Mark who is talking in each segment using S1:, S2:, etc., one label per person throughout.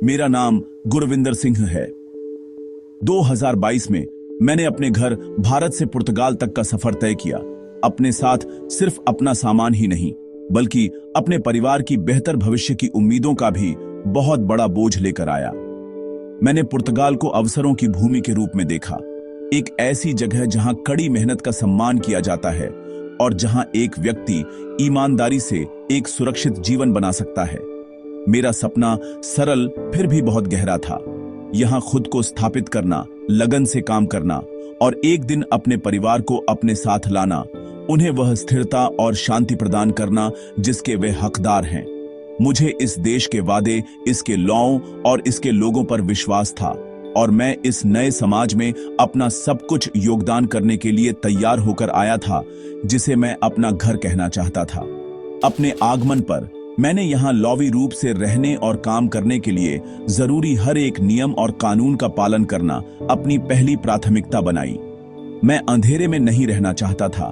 S1: मेरा नाम गुरविंदर सिंह है। 2022 में मैंने अपने घर भारत से पुर्तगाल तक का सफर तय किया। अपने साथ सिर्फ अपना सामान ही नहीं, बल्कि अपने परिवार की बेहतर भविष्य की उम्मीदों का भी बहुत बड़ा बोझ लेकर आया। मैंने पुर्तगाल को अवसरों की भूमि के रूप में देखा, एक ऐसी जगह जहां कड़ी मेहनत का सम्मान किया जाता है और जहां एक व्यक्ति ईमानदारी से एक सुरक्षित जीवन बना सकता है। मेरा सपना सरल फिर भी बहुत गहरा था। यहां खुद को स्थापित करना, लगन से काम करना और एक दिन अपने परिवार को अपने साथ लाना, उन्हें वह स्थिरता और शांति प्रदान करना जिसके वे हकदार हैं। मुझे इस देश के वादे, इसके लॉओं और इसके लोगों पर विश्वास था और मैं इस नए समाज में अपना सब कुछ योगदान करने के लिए तैयार होकर आया था, जिसे मैं अपना घर कहना चाहता था। अपने आगमन पर मैंने यहाँ लॉवी रूप से रहने और काम करने के लिए जरूरी हर एक नियम और कानून का पालन करना अपनी पहली प्राथमिकता बनाई। मैं अंधेरे में नहीं रहना चाहता था।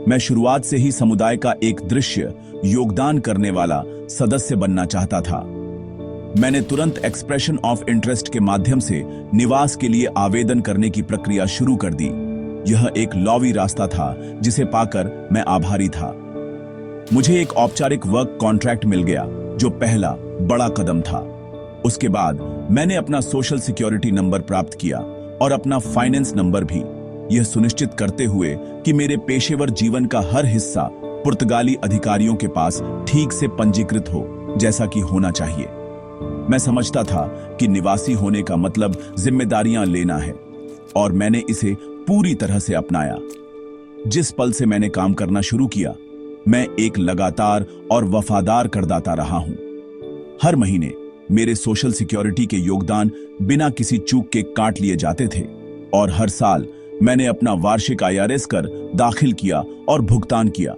S1: मैं शुरुआत से ही समुदाय का एक दृश्य योगदान करने वाला सदस्य बनना चाहता था। मैंने तुरंत एक्सप्रेशन ऑफ इंटरेस्ट के माध्यम से निवास के लिए आवेदन करने की प्रक्रिया शुरू कर दी। यह एक लॉवी रास्ता था जिसे पाकर मैं आभारी था। मुझे एक औपचारिक वर्क कॉन्ट्रैक्ट मिल गया, जो पहला बड़ा कदम था। उसके बाद मैंने अपना सोशल सिक्योरिटी नंबर प्राप्त किया और अपना फाइनेंस नंबर भी, यह सुनिश्चित करते हुए कि मेरे पेशेवर जीवन का हर हिस्सा पुर्तगाली अधिकारियों के पास ठीक से पंजीकृत हो, जैसा कि होना चाहिए। मैं समझता था कि निवासी होने का मतलब जिम्मेदारियां लेना है और मैंने इसे पूरी तरह से अपनाया। जिस पल से मैंने काम करना शुरू किया, मैं एक लगातार और वफादार करदाता रहा हूं। हर महीने मेरे सोशल सिक्योरिटी के योगदान बिना किसी चूक के काट लिए जाते थे और हर साल मैंने अपना वार्षिक IRS कर दाखिल किया और भुगतान किया।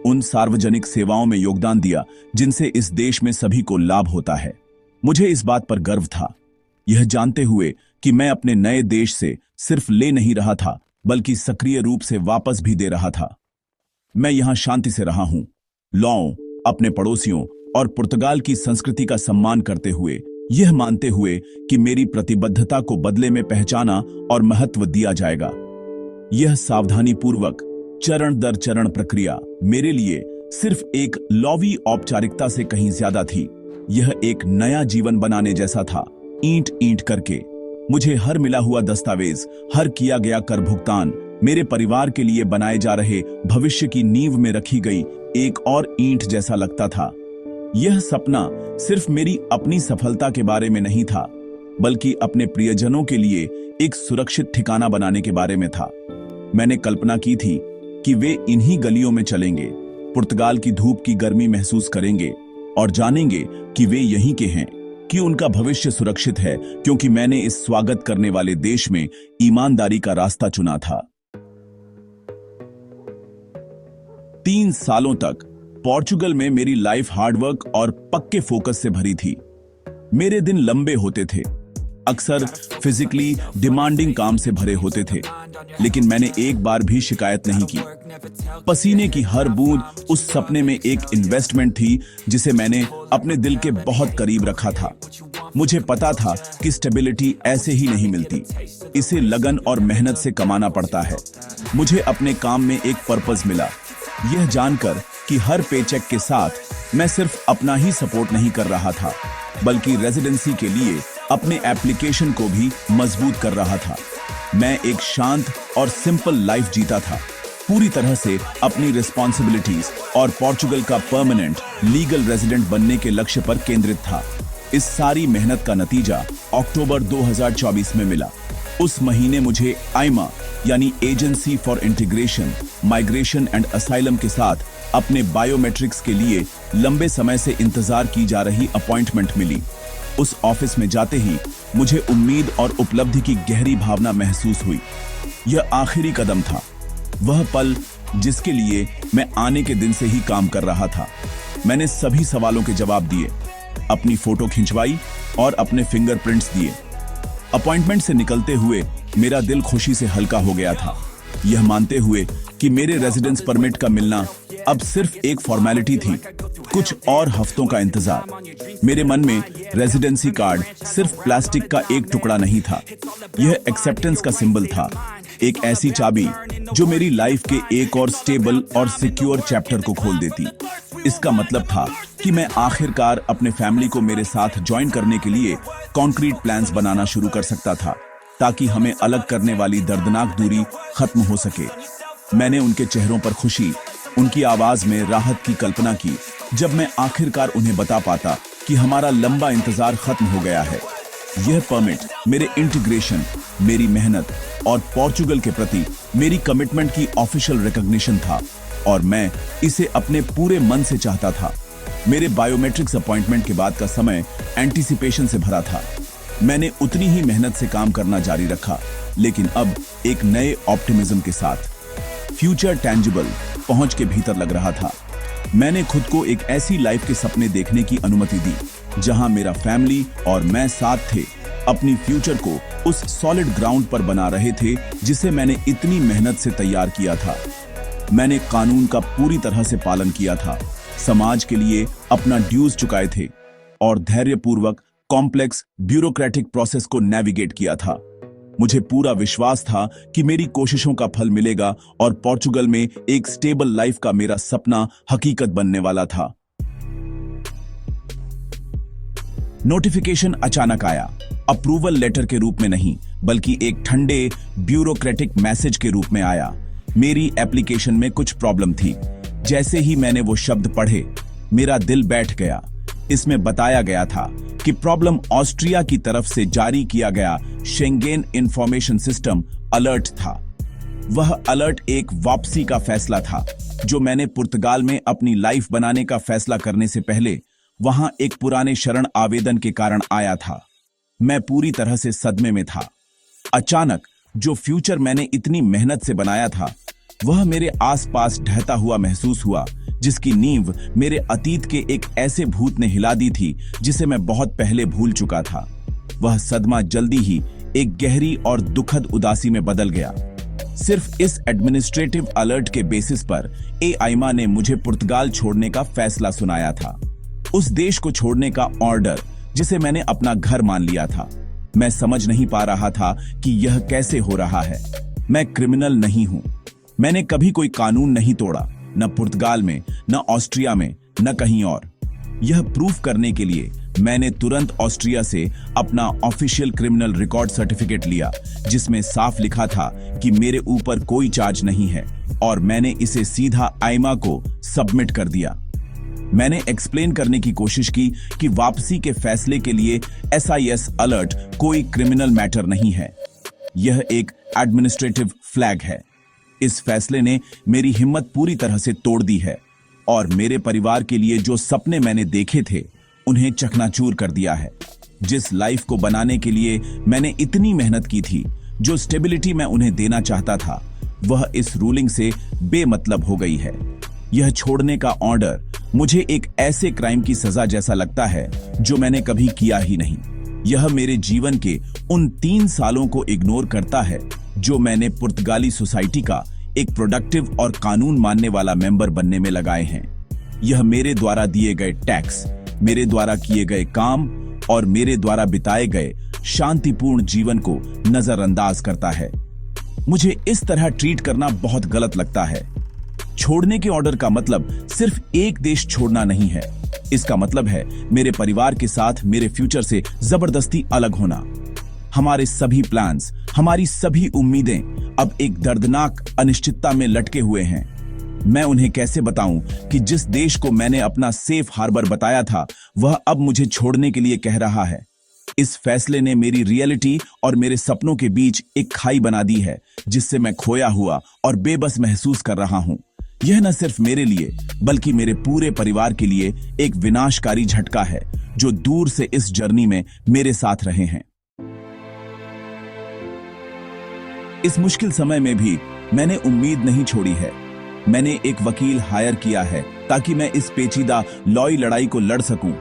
S1: उन सार्वजनिक सेवाओं में योगदान दिया जिनसे इस देश में सभी को लाभ होता है। मुझे इस बात पर गर्व था, यह जानते हुए कि मैं अपने नए देश से सिर्फ ले नहीं रहा था, बल्कि सक्रिय रूप से वापस भी दे रहा था। मैं यहां शांति से रहा हूं, लॉओं, अपने पड़ोसियों और पुर्तगाल की संस्कृति का सम्मान करते हुए, यह मानते हुए कि मेरी प्रतिबद्धता को बदले में पहचाना और महत्व दिया जाएगा। यह सावधानीपूर्वक चरण दर चरण प्रक्रिया मेरे लिए सिर्फ एक लॉवी औपचारिकता से कहीं ज्यादा थी। यह एक नया जीवन बनाने जैसा था, ईंट ईंट करके। मुझे हर मिला हुआ दस्तावेज, हर किया गया कर भुगतान मेरे परिवार के लिए बनाए जा रहे भविष्य की नींव में रखी गई एक और ईंट जैसा लगता था। यह सपना सिर्फ मेरी अपनी सफलता के बारे में नहीं था, बल्कि अपने प्रियजनों के लिए एक सुरक्षित ठिकाना बनाने के बारे में था। मैंने कल्पना की थी कि वे इन्हीं गलियों में चलेंगे, पुर्तगाल की धूप की गर्मी महसूस करेंगे और जानेंगे कि वे यहीं के हैं, कि उनका भविष्य सुरक्षित है, क्योंकि मैंने इस स्वागत करने वाले देश में ईमानदारी का रास्ता चुना था। 3 सालों तक पोर्चुगल में मेरी लाइफ हार्डवर्क और पक्के फोकस से भरी थी। मेरे दिन लंबे होते थे, अक्सर फिजिकली डिमांडिंग काम से भरे होते थे, लेकिन मैंने एक बार भी शिकायत नहीं की। पसीने की हर बूंद उस सपने में एक इन्वेस्टमेंट थी जिसे मैंने अपने दिल के बहुत करीब रखा था। मुझे पता था कि स्टेबिलिटी ऐसे ही नहीं मिलती, इसे लगन और मेहनत से कमाना पड़ता है। मुझे अपने काम में एक पर्पस मिला, यह जानकर कि हर पेचेक के साथ मैं सिर्फ अपना ही सपोर्ट नहीं कर रहा था, बल्कि रेजिडेंसी के लिए अपने एप्लीकेशन को भी मजबूत कर रहा था। मैं एक शांत और सिंपल लाइफ जीता था, पूरी तरह से अपनी रिस्पॉन्सिबिलिटीज और पोर्चुगल का परमानेंट लीगल रेजिडेंट बनने के लक्ष्य पर केंद्रित था। इस सारी मेहनत का नतीजा अक्टूबर 2024 में मिला। उस महीने मुझे आईमा यानी agency for integration, migration and asylum के साथ अपने बायोमेट्रिक्स के लिए लंबे समय से इंतजार की जा रही अपॉइंटमेंट मिली। उस ऑफिस में जाते ही मुझे उम्मीद और उपलब्धि की गहरी भावना महसूस हुई। यह आखिरी कदम था, वह पल जिसके लिए मैं आने के दिन से ही काम कर रहा था। मैंने सभी सवालों के जवाब दिए, अपनी फोटो खिंचवाई और अपने फिंगरप्रिंट्स दिए। अपॉइंटमेंट से निकलते हुए मेरा दिल खुशी से हल्का हो गया था, यह मानते हुए कि मेरे रेजिडेंस परमिट का मिलना अब सिर्फ एक फॉर्मेलिटी थी, कुछ और हफ्तों का इंतजार। मेरे मन में रेजिडेंसी कार्ड सिर्फ प्लास्टिक का एक टुकड़ा नहीं था, यह एक्सेप्टेंस का सिंबल था, एक ऐसी चाबी जो मेरी लाइफ के एक और स्टेबल और सिक्योर चैप्टर को खोल देती। इसका मतलब था कि मैं आखिरकार अपने फैमिली को मेरे साथ ज्वाइन करने के लिए कॉन्क्रीट प्लान्स बनाना शुरू कर सकता था, ताकि हमें अलग करने वाली दर्दनाक दूरी खत्म हो सके। मैंने उनके चेहरों पर खुशी, उनकी आवाज में राहत की कल्पना की जब मैं आखिरकार उन्हें बता पाता कि हमारा लंबा इंतजार खत्म हो गया है। यह परमिट मेरे इंटीग्रेशन, मेरी मेहनत और पोर्चुगल के प्रति मेरी कमिटमेंट की ऑफिशियल रिकॉग्निशन था, और मैं इसे अपने पूरे मन से चाहता था। मेरे बायोमेट्रिक्स अपॉइंटमेंट के बाद का समय एंटीसिपेशन से भरा था। मैंने उतनी ही मेहनत से काम करना जारी रखा, लेकिन अब एक नए ऑप्टिमिज्म के साथ। फ्यूचर टेंजिबल पहुंच के भीतर लग रहा था। मैंने खुद को एक ऐसी लाइफ के सपने देखने की अनुमति दी जहां मेरा फैमिली और मैं साथ थे, अपनी फ्यूचर को उस सॉलिड ग्राउंड पर बना रहे थे जिसे मैंने इतनी मेहनत से तैयार किया था। मैंने कानून का पूरी तरह से पालन किया था, समाज के लिए अपना ड्यूज चुकाए थे और धैर्यपूर्वक कॉम्प्लेक्स ब्यूरोक्रेटिक प्रोसेस को नेविगेट किया था। मुझे पूरा विश्वास था कि मेरी कोशिशों का फल मिलेगा और पोर्चुगल में एक स्टेबल लाइफ का मेरा सपना हकीकत बनने वाला था। नोटिफिकेशन अचानक आया, अप्रूवल लेटर के रूप में नहीं, बल्कि एक ठंडे ब्यूरोक्रेटिक मैसेज के रूप में आया। मेरी एप्लीकेशन में कुछ प्रॉब्लम थी। जैसे ही मैंने वो शब्द पढ़े, मेरा दिल बैठ गया। इसमें बताया गया था कि प्रॉब्लम ऑस्ट्रिया की तरफ से जारी किया गया शेंगेन इंफॉर्मेशन सिस्टम अलर्ट था। वह अलर्ट एक वापसी का फैसला था, जो मैंने पुर्तगाल में अपनी लाइफ बनाने का फैसला करने से पहले वहां एक पुराने शरण आवेदन के कारण आया था। मैं पूरी तरह से सदमे में था। अचानक जो फ्यूचर मैंने इतनी मेहनत से बनाया था, वह मेरे आसपास ढहता हुआ महसूस हुआ, जिसकी नींव मेरे अतीत के एक ऐसे भूत ने हिला दी थी जिसे मैं बहुत पहले भूल चुका था। वह सदमा जल्दी ही एक गहरी और दुखद उदासी में बदल गया। सिर्फ इस एडमिनिस्ट्रेटिव अलर्ट के बेसिस पर एआईमा ने मुझे पुर्तगाल छोड़ने का फैसला सुनाया था, उस देश को छोड़ने का ऑर्डर जिसे मैंने अपना घर मान लिया था। मैं समझ नहीं पा रहा था कि यह कैसे हो रहा है। मैं क्रिमिनल नहीं हूं, मैंने कभी कोई कानून नहीं तोड़ा, न पुर्तगाल में, न ऑस्ट्रिया में, न कहीं और। यह प्रूफ करने के लिए मैंने तुरंत ऑस्ट्रिया से अपना ऑफिशियल क्रिमिनल रिकॉर्ड सर्टिफिकेट लिया, जिसमें साफ लिखा था कि मेरे ऊपर कोई चार्ज नहीं है, और मैंने इसे सीधा आईमा को सबमिट कर दिया। मैंने एक्सप्लेन करने की कोशिश की कि वापसी के फैसले के लिए एसआईएस अलर्ट कोई क्रिमिनल मैटर नहीं है, यह एक एडमिनिस्ट्रेटिव फ्लैग है। इस फैसले ने मेरी हिम्मत पूरी तरह से तोड़ दी है, और मेरे परिवार के लिए जो सपने मैंने देखे थे, उन्हें चकनाचूर कर दिया है। जिस लाइफ को बनाने के लिए मैंने इतनी मेहनत की थी, जो स्टेबिलिटी मैं उन्हें देना चाहता था, वह इस रूलिंग से बेमतलब हो गई है। यह छोड़ने का ऑर्डर मुझे एक ऐसे क्राइम की सजा जैसा लगता है जो मैंने कभी किया ही नहीं। यह मेरे जीवन के उन 3 सालों को इग्नोर करता है जो मैंने पुर्तगाली सोसाइटी का एक प्रोडक्टिव और कानून मानने वाला मेंबर बनने में लगाए हैं। यह मेरे द्वारा दिए गए टैक्स, मेरे द्वारा किए गए काम और मेरे द्वारा बिताए गए शांतिपूर्ण जीवन को नजरअंदाज करता है। मुझे इस तरह ट्रीट करना बहुत गलत लगता है। छोड़ने के ऑर्डर का मतलब सिर्फ एक देश छोड़ना नहीं है, इसका मतलब है मेरे परिवार के साथ मेरे फ्यूचर से जबरदस्ती अलग होना। हमारे सभी प्लान्स, हमारी सभी उम्मीदें अब एक दर्दनाक अनिश्चितता में लटके हुए हैं। मैं उन्हें कैसे बताऊं कि जिस देश को मैंने अपना सेफ हार्बर बताया था, वह अब मुझे छोड़ने के लिए कह रहा है। इस फैसले ने मेरी रियलिटी और मेरे सपनों के बीच एक खाई बना दी है, जिससे मैं खोया हुआ और बेबस महसूस कर रहा हूं। यह न सिर्फ मेरे लिए, बल्कि मेरे पूरे परिवार के लिए एक विनाशकारी झटका है, जो दूर से इस जर्नी में मेरे साथ रहे हैं। इस मुश्किल समय में भी मैंने उम्मीद नहीं छोड़ी है। मैंने एक वकील हायर किया है ताकि मैं इस पेचीदा लॉई लड़ाई को लड़ सकूं,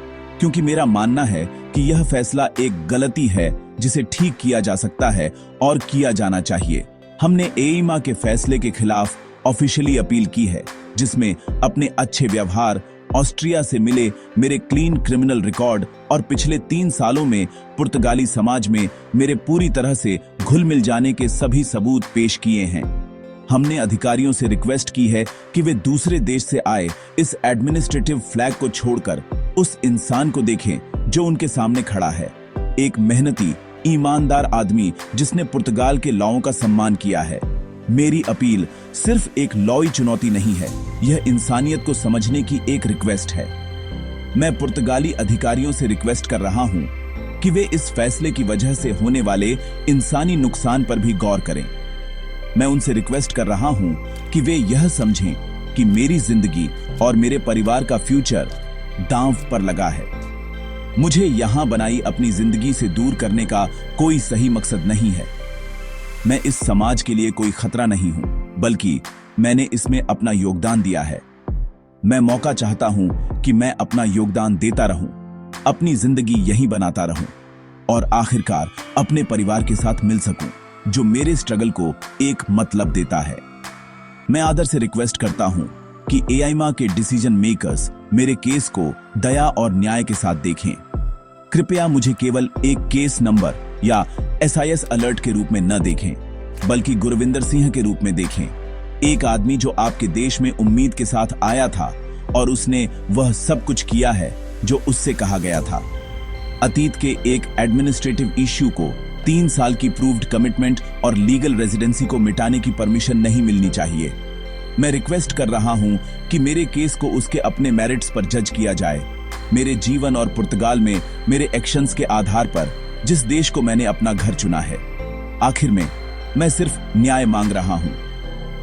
S1: क्योंकि मेरा मानना है कि यह फैसला एक गलती है जिसे ठीक किया जा सकता है और किया जाना चाहिए। हमने एईमा के फैसले के खिलाफ ऑफिशियली अपील की है, जिसमें अपने अच्छे व्यवहार, ऑस्ट्रिया से मिले मेरे क्लीन क्रिमिनल रिकॉर्ड और पिछले 3 सालों में पुर्तगाली समाज में मेरे पूरी तरह से घुल मिल जाने के सभी सबूत पेश किए हैं। हमने अधिकारियों से रिक्वेस्ट की है कि वे दूसरे देश से आए इस एडमिनिस्ट्रेटिव फ्लैग को छोड़कर उस इंसान को देखें जो उनके सामने खड़ा है, एक मेहनती, ईमानदार आदमी जिसने पुर्तगाल के लॉओं का सम्मान किया है। मेरी अपील सिर्फ एक लॉई चुनौती नहीं है, यह इंसानियत को समझने की एक रिक्वेस्ट है। मैं पुर्तगाली अधिकारियों से रिक्वेस्ट कर रहा हूं कि वे इस फैसले की वजह से होने वाले इंसानी नुकसान पर भी गौर करें। मैं उनसे रिक्वेस्ट कर रहा हूं कि वे यह समझें कि मेरी जिंदगी और मेरे परिवार का फ्यूचर दांव पर लगा है। मुझे यहां बनाई अपनी जिंदगी से दूर करने का कोई सही मकसद नहीं है। मैं इस समाज के लिए कोई खतरा नहीं हूं, बल्कि मैंने इसमें अपना योगदान दिया है। मैं मौका चाहता हूं कि मैं अपना योगदान देता रहूं, अपनी जिंदगी यहीं बनाता रहूं और आखिरकार अपने परिवार के साथ मिल सकूं, जो मेरे स्ट्रगल को एक मतलब देता है। मैं आदर से रिक्वेस्ट करता हूं कि एआईमा के डिसीजन मेकर्स मेरे केस को दया और न्याय के साथ देखें। कृपया मुझे केवल एक केस नंबर या एसआईएस अलर्ट के रूप में न देखें, बल्कि गुरविंदर सिंह के रूप में देखें, एक आदमी जो आपके देश में उम्मीद के साथ आया था और उसने वह सब कुछ किया है जो उससे कहा गया था। अतीत के एक एडमिनिस्ट्रेटिव इश्यू को 3 साल की प्रूव्ड कमिटमेंट और लीगल रेजिडेंसी को मिटाने की परमिशन नहीं मिलनी चाहिए। मैं रिक्वेस्ट कर रहा हूं कि मेरे केस को उसके अपने मेरिट्स पर जज किया जाए, मेरे जीवन और पुर्तगाल में मेरे एक्शंस के आधार पर, जिस देश को मैंने अपना घर चुना है। आखिर में मैं सिर्फ न्याय मांग रहा हूं।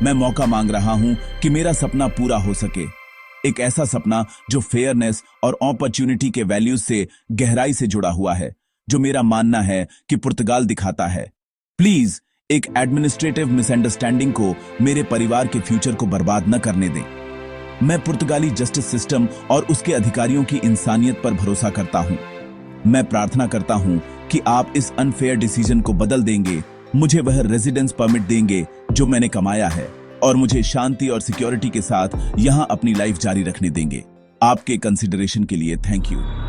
S1: मैं मौका मांग रहा हूं कि मेरा सपना पूरा हो सके, एक ऐसा सपना जो फेयरनेस और अपॉर्चुनिटी के वैल्यूज से गहराई से जुड़ा हुआ है, जो मेरा मानना है कि पुर्तगाल दिखाता है। प्लीज एक एडमिनिस्ट्रेटिव मिसअंडरस्टैंडिंग को मेरे परिवार के फ्यूचर को बर्बाद न करने दें। मैं पुर्तगाली जस्टिस सिस्टम और उसके अधिकारियों की इंसानियत पर भरोसा करता हूं। मैं प्रार्थना करता हूं कि आप इस अनफेयर डिसीजन को बदल देंगे, मुझे वह रेजिडेंस परमिट देंगे जो मैंने कमाया है और मुझे शांति और सिक्योरिटी के साथ यहां अपनी लाइफ जारी रखने देंगे। आपके कंसिडरेशन के लिए थैंक यू।